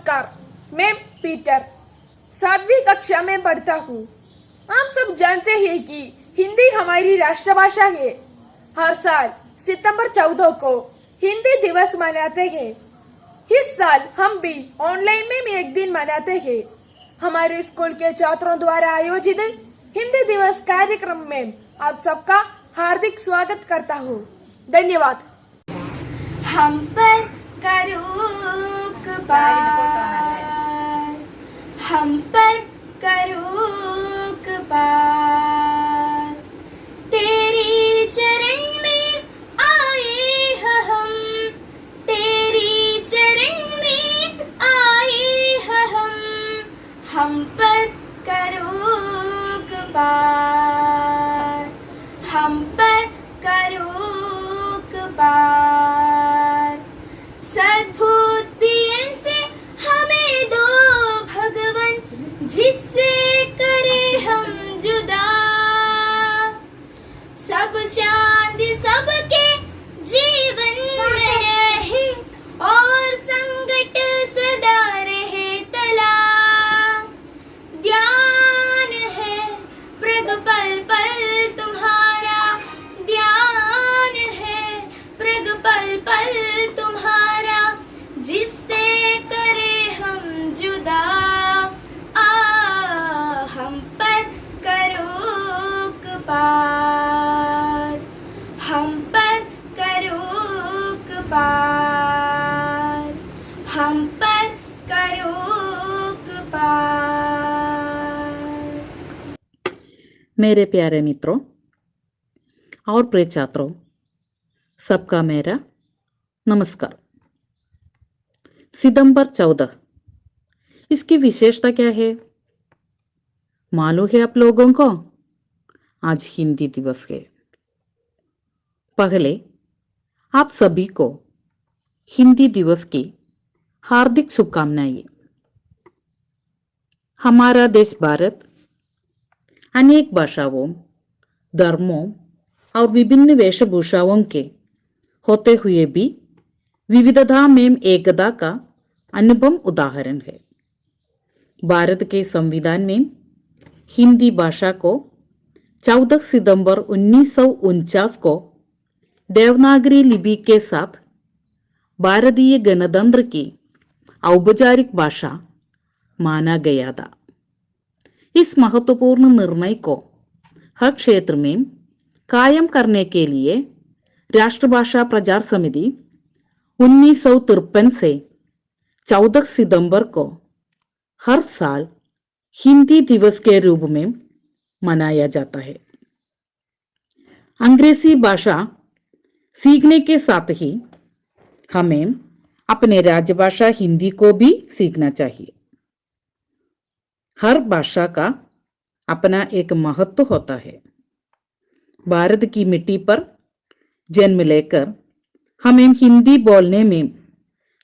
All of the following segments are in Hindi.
नमस्कार, मैं पीटर 7वीं कक्षा में पढ़ता हूँ। आप सब जानते हैं कि हिंदी हमारी राष्ट्रभाषा है। हर साल सितंबर 14 को हिंदी दिवस मनाते हैं। इस साल हम भी ऑनलाइन में एक दिन मनाते हैं। हमारे स्कूल के छात्रों द्वारा आयोजित हिंदी दिवस कार्यक्रम में आप सबका हार्दिक स्वागत करता हूँ। धन्यवाद। हम पर करो कृपार, हम पर करो कृपार, तेरी चरण में आए हैं हम, तेरी चरण में आए हैं हम पर करो कृपार, हम पर करो कृपार, सद्बुद्धियों से हमें दो भगवन, जिससे करे हम जुदा, सब शांति सबके जीवन में रहे और संकट सदा रहे टला, ध्यान है प्रग पल पल तुम्हारा, ध्यान है प्रग पल पल तुम्हारा, जिससे करे हम जुदा, हम पर करो कृपार, हम पर करो कृपार, हम पर करो कृपार। मेरे प्यारे मित्रों और प्रिय छात्रों, सबका मेरा नमस्कार। सितंबर 14, इसकी विशेषता क्या है मालूम है आप लोगों को? आज हिंदी दिवस है। पहले आप सभी को हिंदी दिवस की हार्दिक शुभकामनाएं। हमारा देश भारत अनेक भाषाओं, धर्मों और विभिन्न वेशभूषाओं के होते हुए भी विविधता में एकता का अनुपम उदाहरण है। भारत के संविधान में हिंदी भाषा को 14 सितंबर 1949 को देवनागरी लिपि के साथ भारतीय गणतंत्र की औपचारिक भाषा माना गया था। इस महत्वपूर्ण निर्णय को हर क्षेत्र में कायम करने के लिए राष्ट्रभाषा प्रचार समिति 1953 से 14 सितंबर को हर साल हिंदी दिवस के रूप में मनाया जाता है। अंग्रेजी भाषा सीखने के साथ ही हमें अपने राजभाषा हिंदी को भी सीखना चाहिए। हर भाषा का अपना एक महत्व होता है। भारत की मिट्टी पर जन्म लेकर हमें हिंदी बोलने में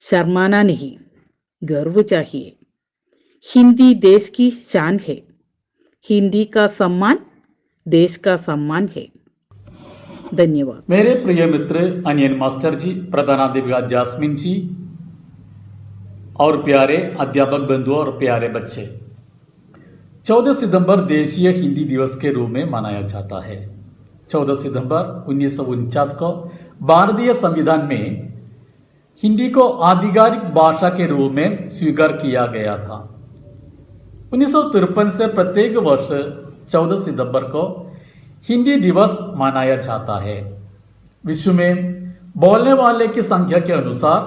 शर्माना नहीं, गर्व चाहिए। हिंदी देश की शान है। हिंदी का सम्मान देश का सम्मान है। धन्यवाद। मेरे प्रिय मित्र अनियन मास्टर जी, प्रधानाध्यापिका जास्मिन जी और प्यारे अध्यापक बंधुओं और प्यारे बच्चे, 14 सितंबर देशीय हिंदी दिवस के रूप में मनाया जाता है। 14 सितंबर 1949 को भारतीय संविधान में हिंदी को आधिकारिक भाषा के रूप में स्वीकार किया गया था। 1953 से प्रत्येक वर्ष 14 सितंबर को हिंदी दिवस मनाया जाता है। विश्व में बोलने वाले की संख्या के अनुसार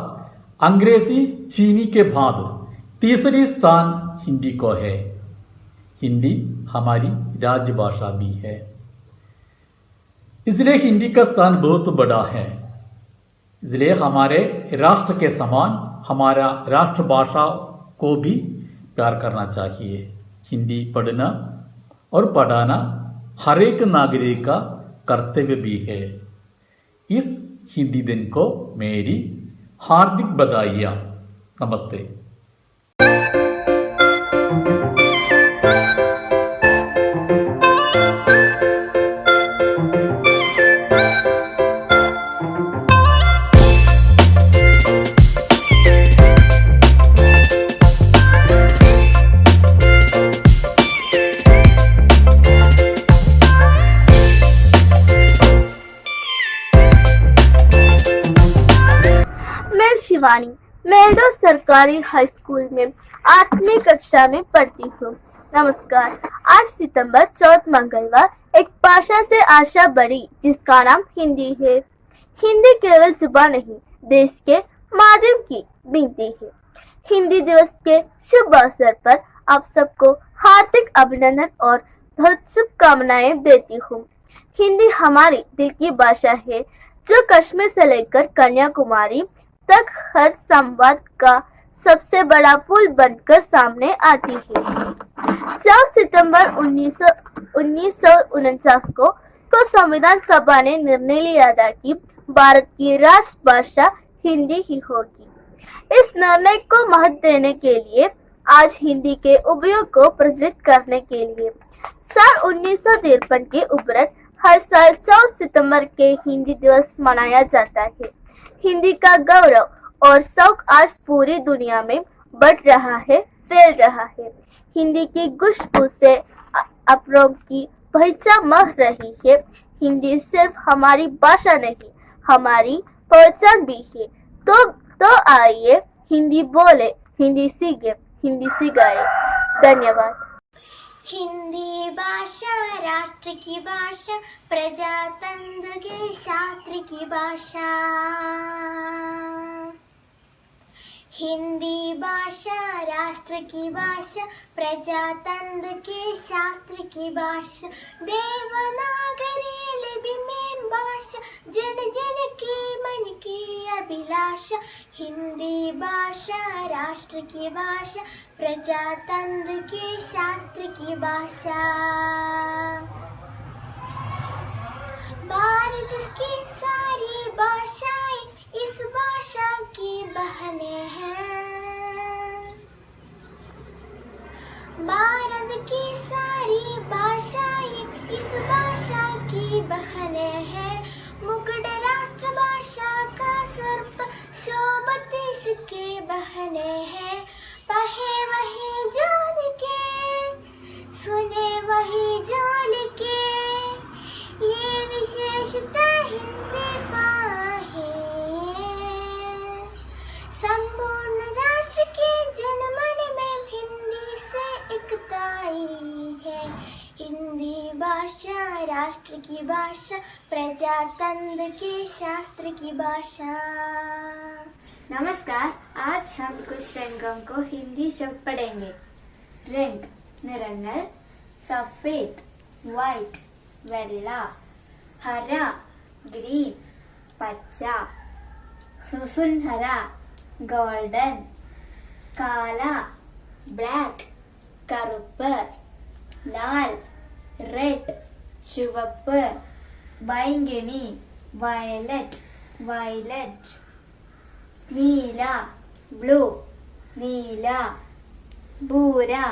अंग्रेजी चीनी के बाद तीसरी स्थान हिंदी को है। हिंदी हमारी राजभाषा भी है, इसलिए हिंदी का स्थान बहुत बड़ा है। इसलिए हमारे राष्ट्र के समान हमारा राष्ट्रभाषा को भी प्यार करना चाहिए। हिंदी पढ़ना और पढ़ाना हर एक नागरिक का कर्तव्य भी है। इस हिंदी दिन को मेरी हार्दिक बधाइयाँ। नमस्ते। वानी मेल्डो सरकारी हाई स्कूल में 8वीं कक्षा में पढ़ती हूँ। नमस्कार। आज सितंबर 4 मंगलवार एक भाषा से आशा बढ़ी जिसका नाम हिंदी है। हिंदी केवल जुबान नहीं, देश के माध्यम की बीनती है। हिंदी दिवस के शुभ अवसर पर आप सबको हार्दिक अभिनंदन और बहुत शुभकामनाएं देती हूँ। हिंदी हमारी दिल की भाषा है जो कश्मीर से लेकर कन्याकुमारी तक हर संवाद का सबसे बड़ा पुल बनकर सामने आती है। 4 सितंबर 1949 को संविधान सभा ने निर्णय लिया था कि भारत की राष्ट्रभाषा हिंदी ही होगी। इस निर्णय को महत्व देने के लिए आज हिंदी के उपयोग को प्रचलित करने के लिए साल 1953 के उपरांत हर साल 4 सितंबर के हिंदी दिवस मनाया जाता है। हिंदी का गौरव और शौक आज पूरी दुनिया में बढ़ रहा है, फैल रहा है। हिंदी की खुशबू से अपनों की पहचान मह रही है। हिंदी सिर्फ हमारी भाषा नहीं, हमारी पहचान भी है। तो आइए हिंदी बोले, हिंदी सीखे, हिंदी सिखाए। धन्यवाद। हिंदी भाषा राष्ट्र की भाषा, प्रजातंत्र के शास्त्र की भाषा। हिंदी भाषा राष्ट्र की भाषा, प्रजातंत्र के शास्त्र की भाषा। देवनागरी लिपि में भाषा, जन जन की मन की अभिलाषा। हिंदी भाषा राष्ट्र की भाषा, प्रजातंत्र के शास्त्र की भाषा। भारत की सारी भाषाएं इस भाषा की बहनें हैं। भारत की सारी भाषाएं इस भाषा की बहनें हैं। मुकुट राष्ट्रभाषा का सर्प शोभत इसके बहने हैं। पढ़े वही जो लिखे, सुने वही जो लिखे, ये विशेषता हिंदी का है। संपूर्ण राष्ट्र के जनमन में हिंदी से एकता आई है। हिंदी भाषा राष्ट्र की भाषा, प्रजातंत्र के शास्त्र की भाषा। नमस्कार। आज हम कुछ रंगों को हिंदी शब्द पढ़ेंगे। रंग निरंगर, सफेद, व्हाइट, वेल्ला, हरा, ग्रीन, पच्चा, सुनहरा, गोल्डन, काला, ब्लैक, करुप्पु, लाल, रेड, चुवप्पु, बैंगनी, वायलेट, वायलेट, नीला, ब्लू, नीला, भूरा,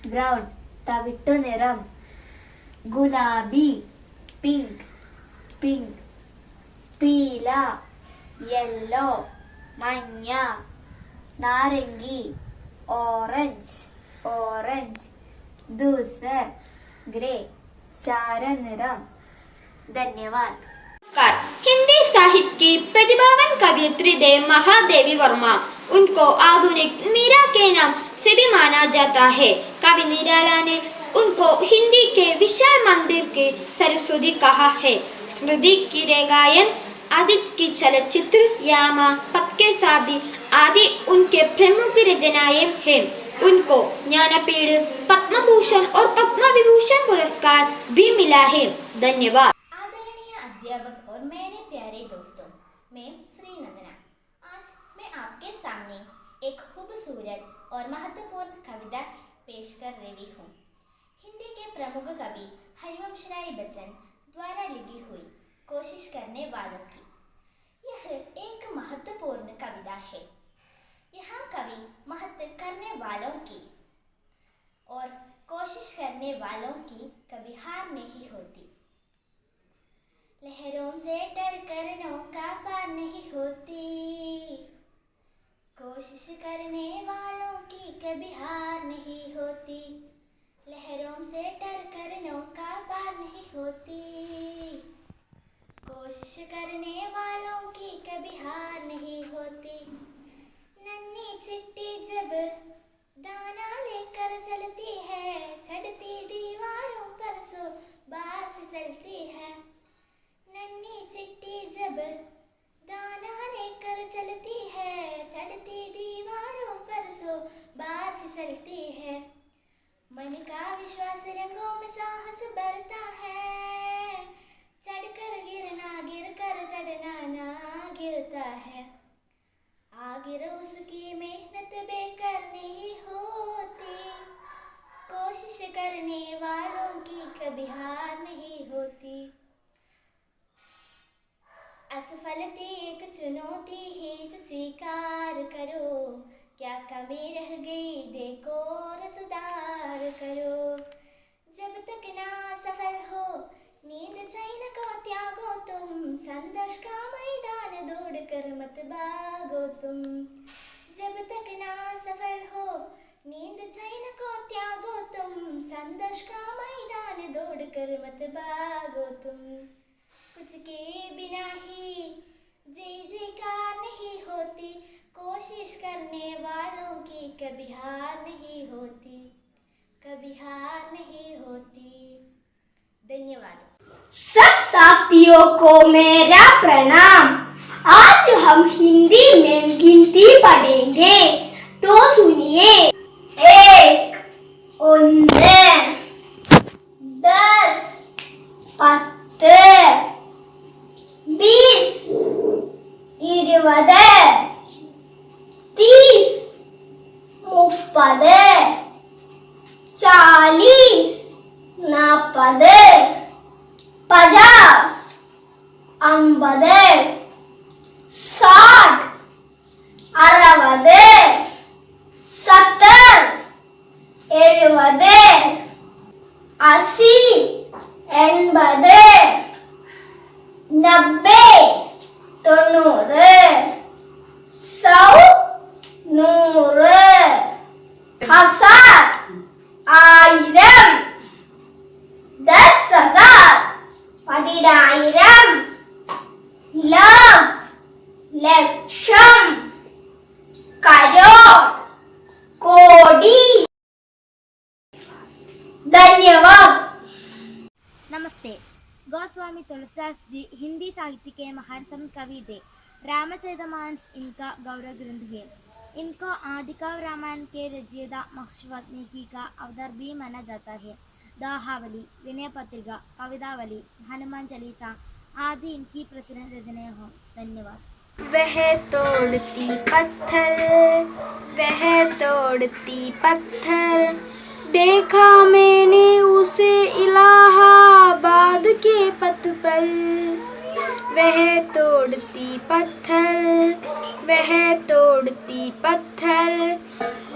ब्राउन, तविट्टु निरम, गुलाबी, पिंक, पिंक, पीला, येलो, मन्या, नारंगी, ऑरेंज, ऑरेंज, धूसर, ग्रे, चार निरम। धन्यवाद। नमस्कार। हिंदी साहित्य की प्रतिभावान कवयित्री देव महादेवी वर्मा, उनको आधुनिक मीरा के नाम से भी माना जाता है। कवि निराला ने उनको हिंदी के विशाल मंदिर के सरस्वती कहा है। स्मृति की रेगायन, आदित्य की चलचित्र, यामा, पथ के साथी आदि उनके प्रमुख रचनाएं हैं। उनको ज्ञानपीठ, पद्म भूषण और पद्म विभूषण पुरस्कार भी मिला है। धन्यवाद। आदरणीय अध्यापक और मेरे प्यारे दोस्तों, मैं श्री नंदना। आज मैं आपके सामने एक खूबसूरत और महत्वपूर्ण कविता पेश कर रही हूँ। हिंदी के प्रमुख कवि हरिवंश राय बच्चन द्वारा लिखी हुई कोशिश करने वालों की यह एक महत्वपूर्ण कविता है। यहाँ कवि महत्व करने वालों की और कोशिश करने वालों की कभी हार नहीं होती। लहरों से डर कर नौका पार नहीं होती, कोशिश करने वालों की कभी हार नहीं होती। लहरों से डर कर नौका पार नहीं होती, कोशिश करने वालों की कभी हार नहीं होती। चिट्टी जब दाना लेकर चलती है, चढ़ती दीवारों पर सो बार फिसलती है। नन्ही चिट्टी जब दाना लेकर चलती है, चढ़ती दीवारों पर सो बार फिसलती है। मन का विश्वास रंगों में साहस भरता है, चढ़कर गिरना गिर कर चढ़ना ना गिरता है। आगे उसकी मेहनत बेकार नहीं होती, कोशिश करने वालों की कभी हार नहीं होती। असफलता एक चुनौती है, इसे स्वीकार करो, क्या कमी रह गई देखो और सुधार करो। जब तक ना सफल हो नींद चैन को त्यागो तुम, संघर्ष का मैदान दौड़ कर मत भागो तुम। जब तक ना सफल हो नींद चैन को त्यागो तुम, संघर्ष का मैदान दौड़ कर मत भागो तुम। कुछ के बिना ही जय जयकार नहीं होती, कोशिश करने वालों की कभी हार नहीं होती, कभी हार नहीं होती। धन्यवाद। सब साथियों को मेरा प्रणाम। आज हम हिंदी में गिनती पढ़ेंगे, तो सुनिए। 1 11 10 10 20 20 30 30 40 40 50 50 60 60 70 70 80 80 90 90 100 100 1000 1000 10,000 10,000 लाख लक्षम करोड़ कोटि। धन्यवाद। नमस्ते। गोस्वामी तुलसीदास जी हिंदी साहित्य के महान संत कवि थे। रामचरितमानस इनका गौरव ग्रंथ है। इनको आदिकाव्य रामायण के रचयिता महर्षि वाल्मीकि का अवतार भी माना जाता है। दोहावली, विनय पत्रिका, कवितावली, हनुमान चालीसा आदि इनकी प्रसिद्ध रचनाएं हों। धन्यवाद। वह तोड़ती पत्थर, वह तोड़ती पत्थर, देखा मैंने उसे इलाहाबाद के पथ पर। वह तोड़ती पत्थर, वह तोड़ती पत्थर,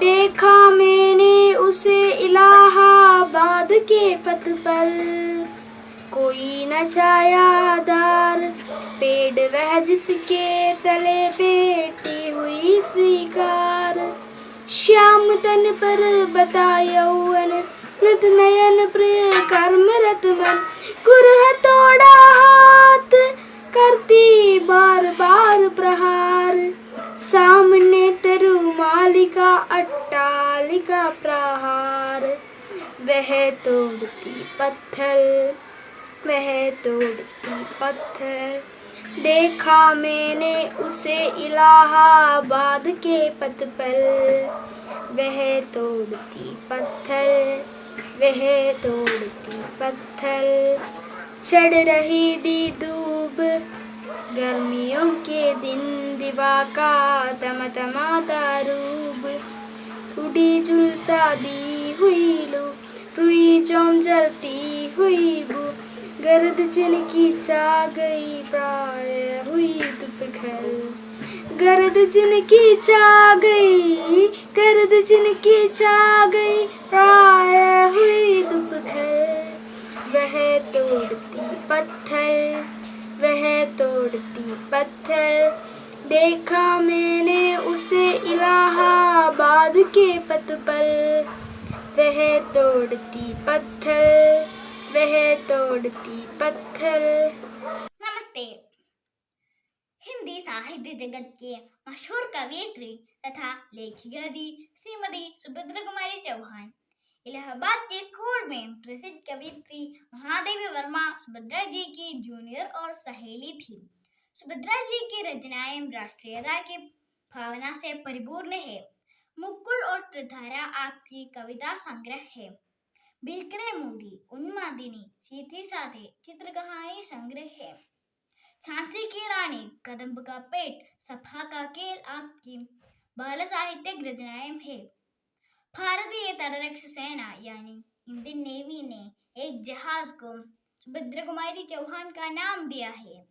देखा मैंने उसे इलाहाबाद के पथ पर। कोई न छायादार पेड़ वह जिसके तले बैठी हुई स्वीकार। श्याम तन पर बता यौवन, नत नयन प्रिय कर्म रत मन। कुरह तोड़ा हाथ करती बार बार प्रहार, सामने तरु मालिका अट्टालिका प्रहार। वह तोड़ती पत्थर, वह तोड़ती पत्थर, देखा मैंने उसे इलाहाबाद के पथ पर। वह तोड़ती पत्थर, वह तोड़ती पत्थर, चढ़ रही थी धूप गर्मियों के दिन, दिवा का तमतमाता रूप। उड़ी झुलसा दी हुई लू, रुई जोम जलती हुई बू। गर्द जिनकी चा गई प्राय हुई दोपहर। गर्द जिनकी चा गई, गर्द जिनकी चा गई प्राय हुई दोपहर। वह तोड़ती पत्थर, वह तोड़ती पत्थर, देखा मैंने उसे इलाहाबाद के पथ पर। वह तोड़ती पत्थर, वह तोड़ती पत्थर। नमस्ते। हिंदी साहित्य जगत के मशहूर कवयित्री तथा लेखिका थी श्रीमती सुभद्रा कुमारी चौहान। इलाहाबाद के स्कूल में प्रसिद्ध कवयित्री महादेवी वर्मा सुभद्रा जी की जूनियर और सहेली थी। सुभद्रा जी की रचनाएं राष्ट्रीयता की भावना से परिपूर्ण है। मुकुल और त्रिधारा आपकी कविता संग्रह है। बिलकरे मोदी, उन्मादिनी, सीधे साधे चित्र कहानी संग्रह है। झांसी की रानी, कदम्ब का पेट, सभा का खेल आपकी बाल साहित्यिक रचनाएं है। भारतीय तटरक्षक सेना यानी इंडियन नेवी ने एक जहाज को सुभद्रा कुमारी चौहान का नाम दिया है।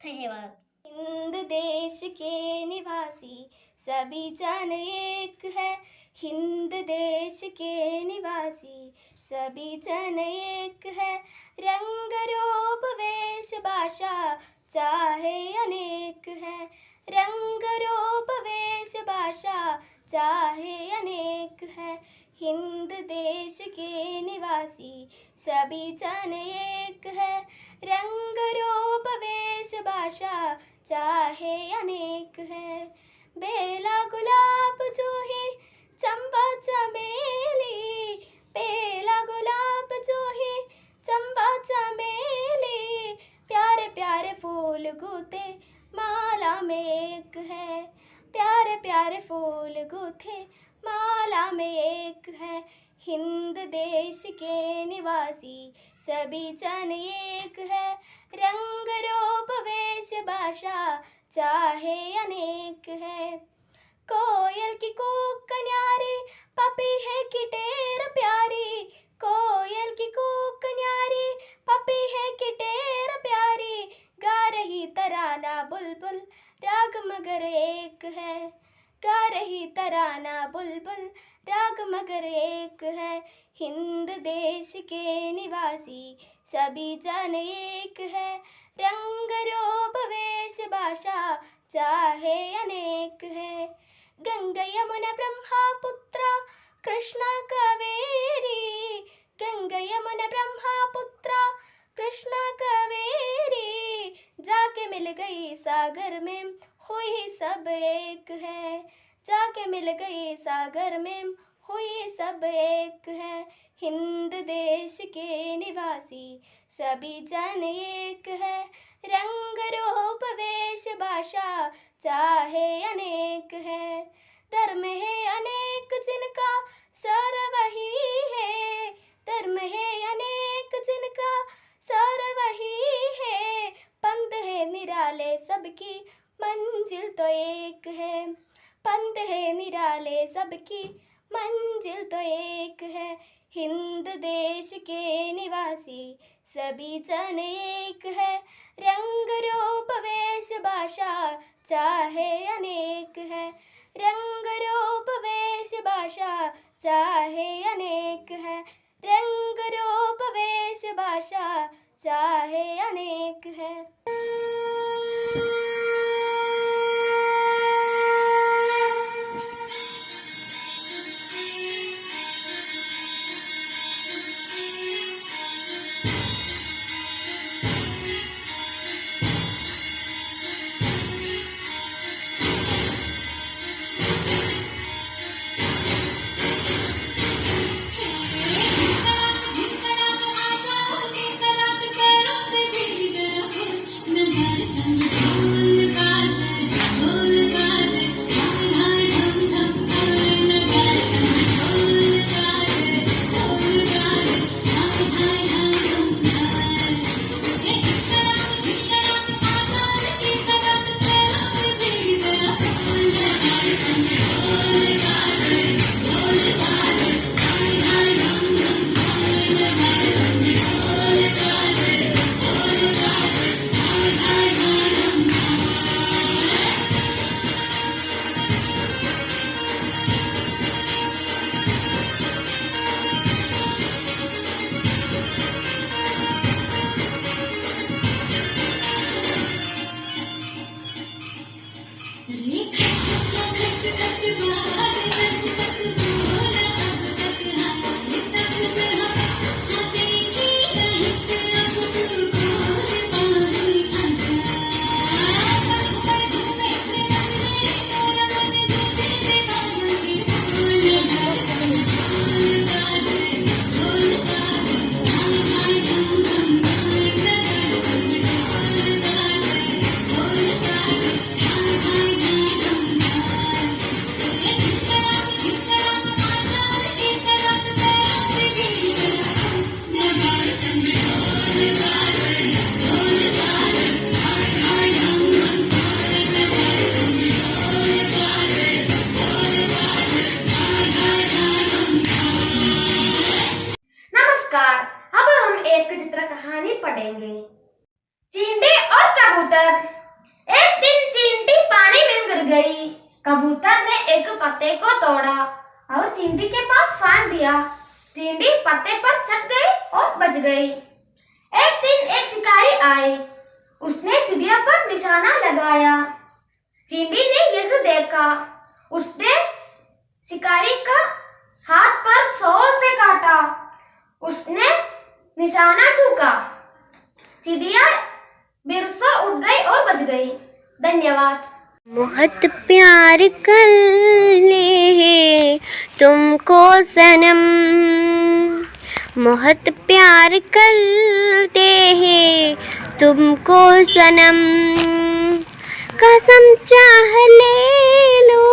धन्यवाद। हिंद देश के निवासी सभी जन एक है। हिंद देश के निवासी सभी जन एक है। रंग रूप वेश भाषा चाहे अनेक है। रंग रूप वेश भाषा चाहे अनेक है। हिंद देश के निवासी सभी जन एक है। रंग रूप वेश भाषा चाहे अनेक है। बेला गुलाब जूही चंपा चमेली, बेला गुलाब जूही चंपा चमेली, प्यारे प्यारे फूल गूथे माला में एक है। प्यारे प्यारे फूल गूथे माला में एक है। हिंद देश के निवासी सभी जन एक है। रंग रूप वेश भाषा चाहे अनेक है। कोयल की कूक न्यारी, पपी है किटेर प्यारी। कोयल की कूक न्यारी, पपी है किटेर प्यारी, गा रही तराना बुलबुल राग मगर एक है। गा रही तराना बुलबुल राग मगर एक है। हिंद देश के निवासी सभी जन एक है। रंग रूप वेश भाषा चाहे अनेक है। गंगा यमुना ब्रह्मपुत्र कृष्णा कावेरी, गंगा यमुना ब्रह्मपुत्र कृष्णा कावेरी, जाके मिल गई सागर में हुई सब एक है। जाके मिल गई सागर में हुई सब एक है। हिंद देश के निवासी सभी जन एक है। रंग रूप वेश भाषा चाहे अनेक है। धर्म है अनेक जिनका सर वही है। धर्म है अनेक जिनका सर वही है। पंथ है निराले सबकी मंजिल तो एक है। पंथ है निराले सबकी मंजिल तो एक है। हिंद देश के निवासी सभी जन एक है। रंग रूप वेश भाषा चाहे अनेक है। रंग रूप वेश भाषा चाहे अनेक है। रंग रूप वेश भाषा चाहे अनेक है। नमस्ते। नमस्कार, अब हम एक चित्र कहानी पढ़ेंगे। चींटी और कबूतर। एक दिन चींटी पानी में गिर गई। कबूतर ने एक पत्ते को तोड़ा और चींटी के पास फेंक दिया। चींटी पत्ते पर चढ़ गई और बच गई। एक दिन एक शिकारी आए। उसने चिड़िया पर निशाना लगाया। चींटी ने यह देखा। उसने शिकारी का हाथ पर जोर से काटा। उसने निशाना चूका। चिड़िया बिरसों उड़ गई और बच गई। धन्यवाद। बहुत प्यार करने है तुमको सनम, बहुत प्यार करते हैं तुमको सनम, कसम चाह ले लो,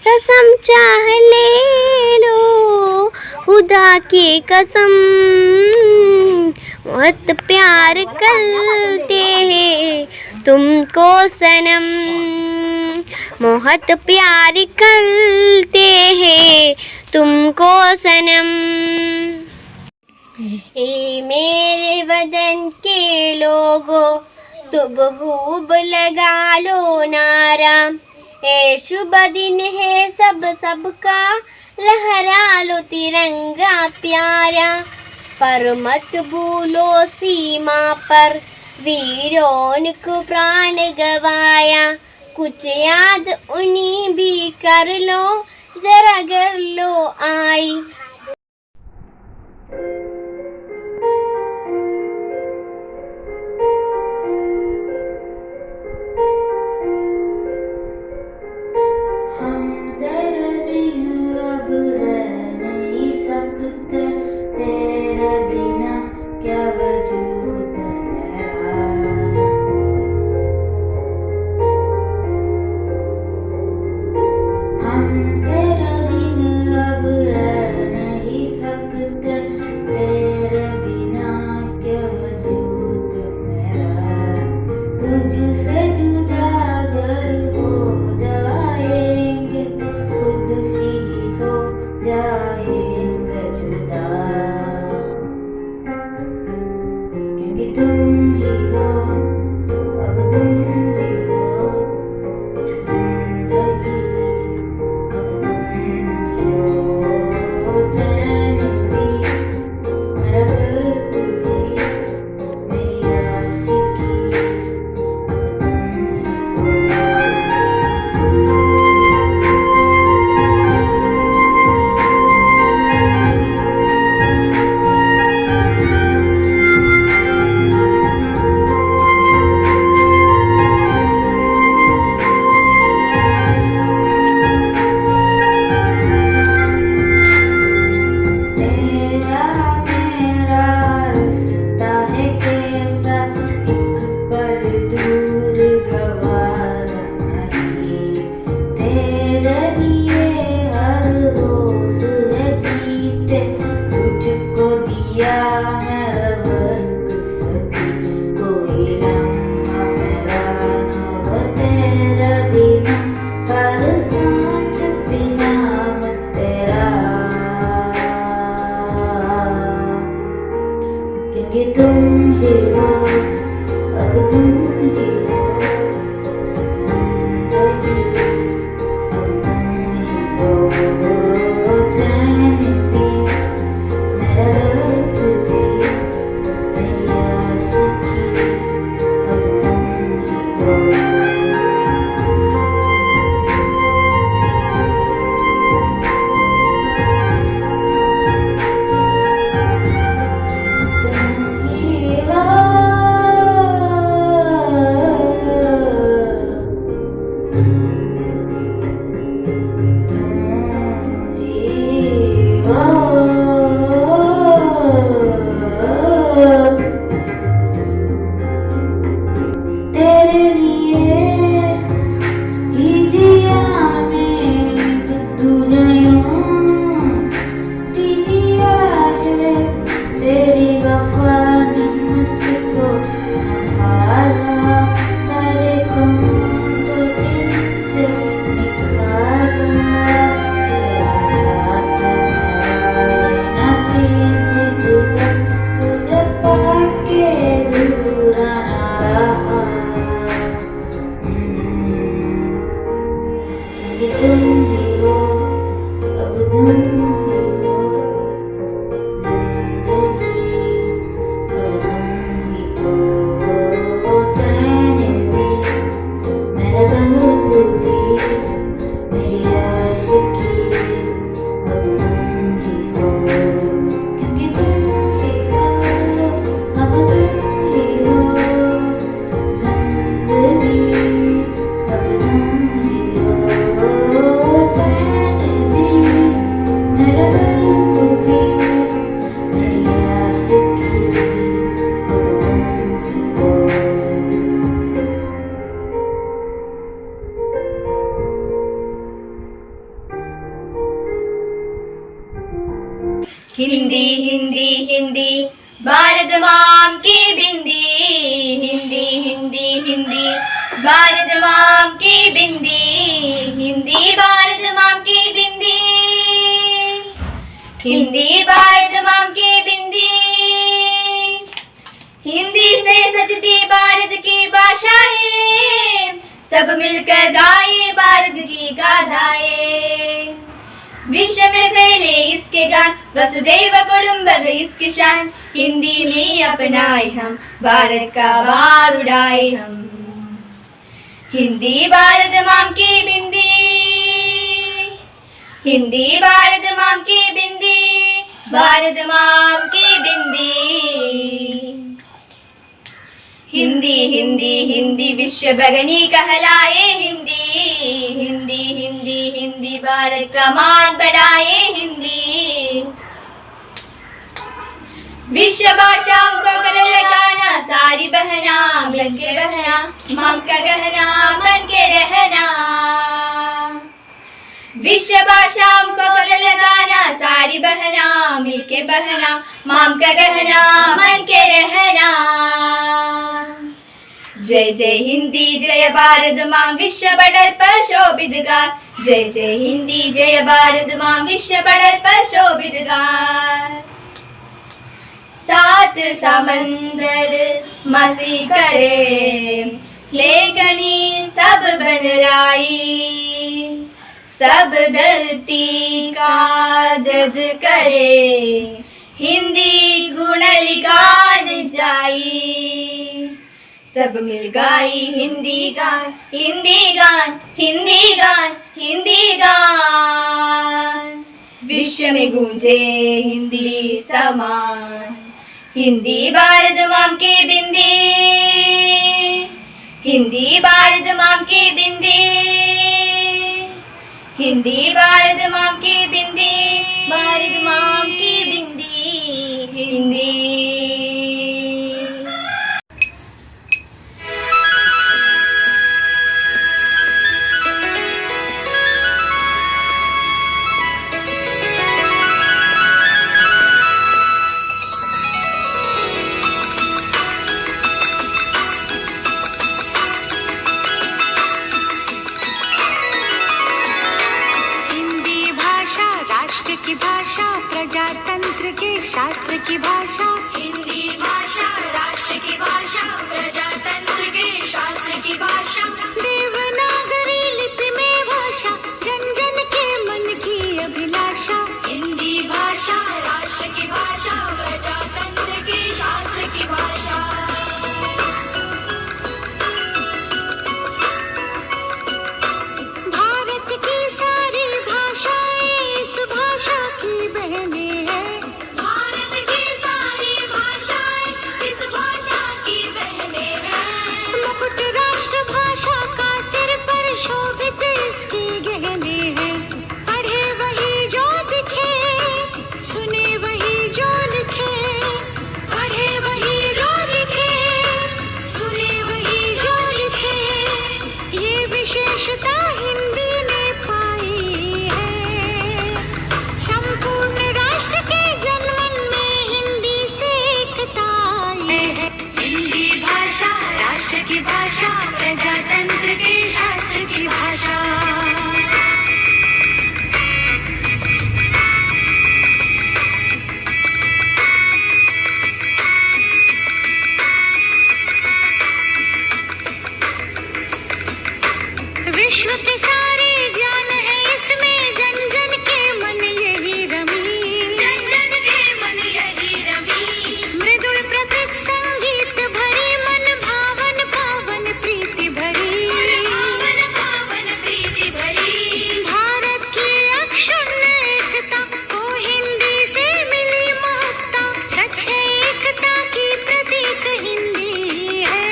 कसम चाह ले लो, खुदा की कसम, बहुत प्यार करते हैं तुमको सनम, बहुत प्यार करते हैं तुमको सनम। ए मेरे वतन के लोगों, तुम खूब लगा लो नारा, ए शुभ दिन है सब सबका, लहरा लो तिरंगा प्यारा, पर मत भूलो सीमा पर वीरों ने प्राण गवाया, कुछ याद उन्हीं भी कर लो, जरा कर लो आई। भारत माँ की बिंदी, हिंदी भारत माँ की बिंदी, हिंदी भारत माँ की बिंदी, हिंदी से सजती भारत की भाषाएं, सब मिलकर गाए भारत की गाथाएं। विश्व में फैले इसके गान, वसुधैव कुटुंबकम इसकी शान, हिंदी में अपनाए हम, भारत का बार उड़ाए हम। हिंदी भारत माँ की बिंदी, हिंदी भारत माँ की बिंदी, भारत माँ की बिंदी। हिंदी हिंदी हिंदी विश्व भगनी कहलाए, हिंदी हिंदी हिंदी हिंदी भारत का मान बढ़ाए, हिंदी। विश्व भाषाओं को गले लगाना, सारी बहना मिल के बहना, माँ का गहना बन के रहना। विश्व भाषाओं को गले लगाना, सारी बहना मिल के बहना, माँ का गहना बन के रहना। जय जय हिंदी जय भारत माँ, विश्व पटल पर शोभित गार। जय जय हिंदी जय भारत माँ, विश्व पटल पर शोभित गार। सात समंदर मसी करे, लेखनी सब बनराई, सब धरती का दर्द करे, हिंदी गुण गान जाई। सब मिल गाई हिंदी गान, हिंदी गान, हिंदी गान, हिंदी गान। विश्व में गूंजे हिंदी समान, हिंदी भारत माँ की बिंदी, हिंदी भारत माँ की बिंदी, हिंदी भारत माँ की बिंदी, भारत माँ की बिंदी, हिंदी। की भाषा, प्रजातंत्र के शास्त्र की भाषा। हिंदी भाषा राष्ट्र की भाषा, प्रजातंत्र के शास्त्र की भाषा। देवनागरी लिपि में भाषा, जन जन के मन की अभिलाषा। हिंदी भाषा राष्ट्र की भाषा, प्रजातंत्र के शास्त्र की भाषा। भारत की सारी भाषाएं इस भाषा की बहने हैं। भारत की सारी भाषाएं इस भाषा की बहने हैं। मुकुट राष्ट्र भाषा का सिर पर शोभित इसकी गहने हैं। पढ़े वही जो दिखे, सुने वही जो लिखे। पढ़े वही जो लिखे, सुने वही जो लिखे। ये विशेषता हिंदी ने पाई है। संपूर्ण राष्ट्र के जनमन में हिंदी से एकता आई है। हिंदी भाषा राष्ट्र की भाषा, प्रजातंत्र के शास्त्र की भाषा। विश्व के सारे ज्ञान है इसमें, जन जन के मन यही रमी। जन जन के मन यही रमी। मृदुल प्रकृत संगीत भरी, मन भावन पावन प्रीति भरी। पावन पावन प्रीति भरी। भारत की अक्षुण्ण एकता को हिंदी से मिली महत्ता। सच है एकता की प्रतीक हिंदी है।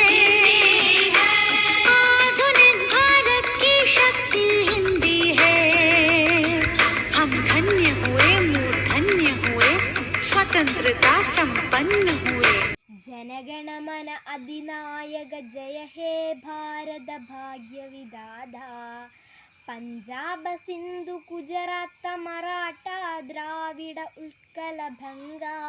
आधुनिक भारत की शक्ति हिंदी है। हम धन्य हुए, मूर्धन्य हुए, स्वतंत्रता संपन्न हुए। जनगण मन अधिनायक जय हे भारत भाग्य विधाता। पंजाब सिंधु गुजरात मराठा द्राविड उत्कल भंगा।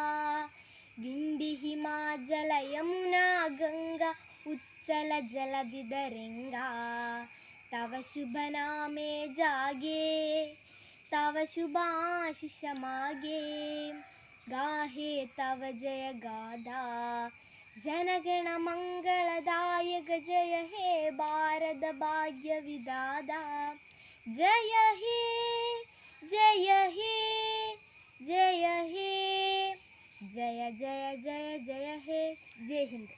विंध्य हिमाचल यमुना गंगा उत्कल चल जलधि दरेंगा तव शुभ नामे जागे तव शुभाशिष मागे गाहे तव जय गाथा जनगण मंगलदायक जय हे भारत भाग्य विधाता जय हे जय हे जय हे जय जय जय जय हे जय हिंद।